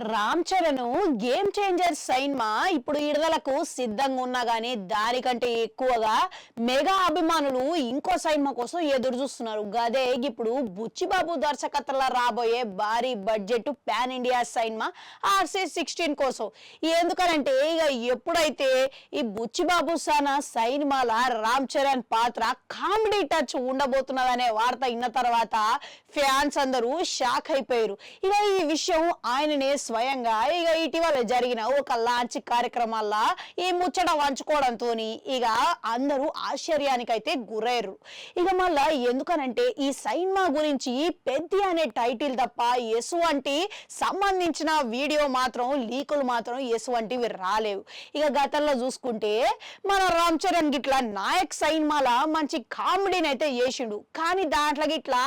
Ram Charan game changer cinema ఇప్పుడు విడుదలకు సిద్ధంగా ఉన్నా గానీ దానికంటే ఎక్కువగా మెగా అభిమానులు ఇంకో సినిమా కోసం ఎదురు చూస్తున్నారు. గదే ఇప్పుడు బుచ్చిబాబు దర్శకత్వంలో రాబోయే భారీ budget pan India cinema RC16 కోసం. ఎందుకనంటే ఇక ఎప్పుడైతే ఈ బుచ్చిబాబు సానా సినిమాల రామ్ చరణ్ పాత్ర కామెడీ టచ్ ఉండబోతున్నదనే వార్త విన్న తర్వాత ఫ్యాన్స్ అందరూ షాక్ అయిపోయారు. ఇక ఈ విషయం ఆయననే స్వయంగా ఇక ఇటీవల జరిగిన ఒక లాంచ్ కార్యక్రమాల్లో ఈ ముచ్చట వంచుకోవడంతో ఇక అందరూ ఆశ్చర్యానికైతే గురయ్యారు. ఇక మళ్ళా ఎందుకనంటే ఈ సినిమా గురించి పెద్ద అనే టైటిల్ తప్ప ఎసువంటి సంబంధించిన వీడియో మాత్రం లీకులు మాత్రం ఎసువంటివి రాలేవు. ఇక గతంలో చూసుకుంటే మన రామ్ చరణ్ గిట్లా నాయక్ సినిమాల మంచి కామెడీని అయితే చేసిండు. కానీ దాంట్లో గిట్లా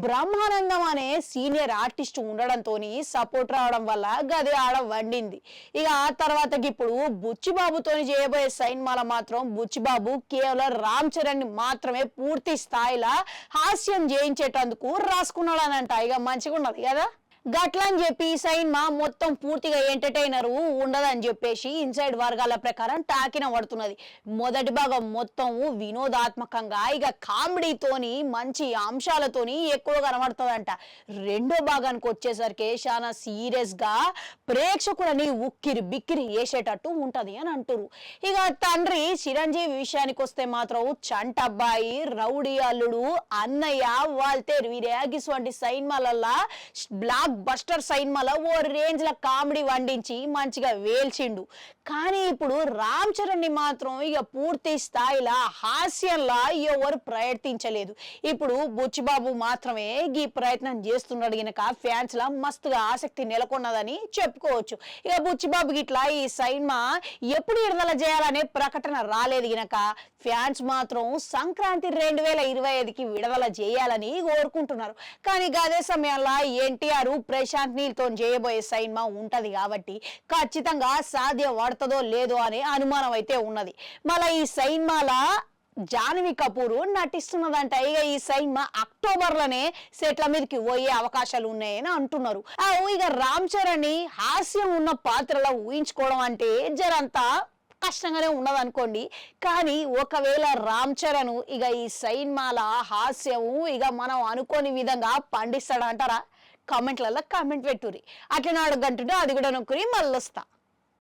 బ్రహ్మానందం అనే సీనియర్ ఆర్టిస్ట్ ఉండడంతో సపోర్ట్ రావడం వల్ల గది ఆడ వండింది. ఇక ఆ తర్వాత ఇప్పుడు బుచ్చిబాబుతో చేయబోయే సినిమాల మాత్రం బుచ్చిబాబు కేవలం రామ్ చరణ్ ని మాత్రమే పూర్తి స్థాయిలో హాస్యం చేయించేటందుకు రాసుకున్నాడనంట. ఇక మంచిగా ఉన్నది కదా. గట్లని చెప్పి ఈ సినిమా మొత్తం పూర్తిగా ఎంటర్టైనర్ ఉండదని చెప్పేసి ఇన్సైడ్ వర్గాల ప్రకారం టాకిన పడుతున్నది. మొదటి భాగం మొత్తం వినోదాత్మకంగా ఇక కామెడీతోని మంచి అంశాలతోని ఎక్కువ కనబడుతుందంట. రెండో భాగానికి వచ్చేసరికి చాలా సీరియస్ గా ప్రేక్షకులని ఉక్కిరి బిక్కిరి వేసేటట్టు ఉంటది అని అంటారు. ఇక తండ్రి చిరంజీవి విషయానికి వస్తే మాత్రం చంటబ్బాయి, రౌడీ అల్లుడు, అన్నయ్య, వాల్తేరు వీరేగిస్ వంటి సినిమాలల్లా బ్లాక్ బస్టర్ సినిమాలో ఓ రేంజ్ ల కామెడీ వండించి మంచిగా వేల్చిండు. కానీ ఇప్పుడు రామ్ చరణ్ ని మాత్రం ఇక పూర్తి స్థాయిలో హాస్యంలా ఎవరు ప్రయత్నించలేదు. ఇప్పుడు బుచ్చిబాబు మాత్రమే ఈ ప్రయత్నం చేస్తున్నాడు గనక ఫ్యాన్స్ లా మస్తుగా ఆసక్తి నెలకొన్నదని చెప్పుకోవచ్చు. ఇక బుచ్చిబాబు గిట్లా ఈ సినిమా ఎప్పుడు విడుదల చేయాలనే ప్రకటన రాలేదు గనక ఫ్యాన్స్ మాత్రం సంక్రాంతి 2025కి విడుదల చేయాలని కోరుకుంటున్నారు. కానీ అదే సమయంలో ఎన్టీఆర్ ప్రశాంత్ నీల్ తో చేయబోయే సినిమా ఉంటది కాబట్టి ఖచ్చితంగా సాధ్యపడుతుందో లేదో అనే అనుమానం అయితే ఉన్నది. మళ్ళీ ఈ సినిమాల జాన్వీ కపూర్ నటిస్తున్నదంట. ఇక ఈ సినిమా అక్టోబర్లోనే సెట్ల మీదకి పోయే అవకాశాలు ఉన్నాయని అంటున్నారు. ఇక రామ్ చరణ్ ని హాస్యం ఉన్న పాత్రలో ఊహించుకోవడం అంటే జరంతా కష్టంగానే ఉన్నది అనుకోండి. కానీ ఒకవేళ రామ్ చరణ్ ఇక ఈ సినిమాల హాస్యము ఇక మనం అనుకోని విధంగా పండిస్తాడంటారా? కామెంట్లలో కామెంట్ పెట్టుర్రి. అట్లా 4 గంటలు అది కూడా నొక్కురి మళ్ళొస్తా.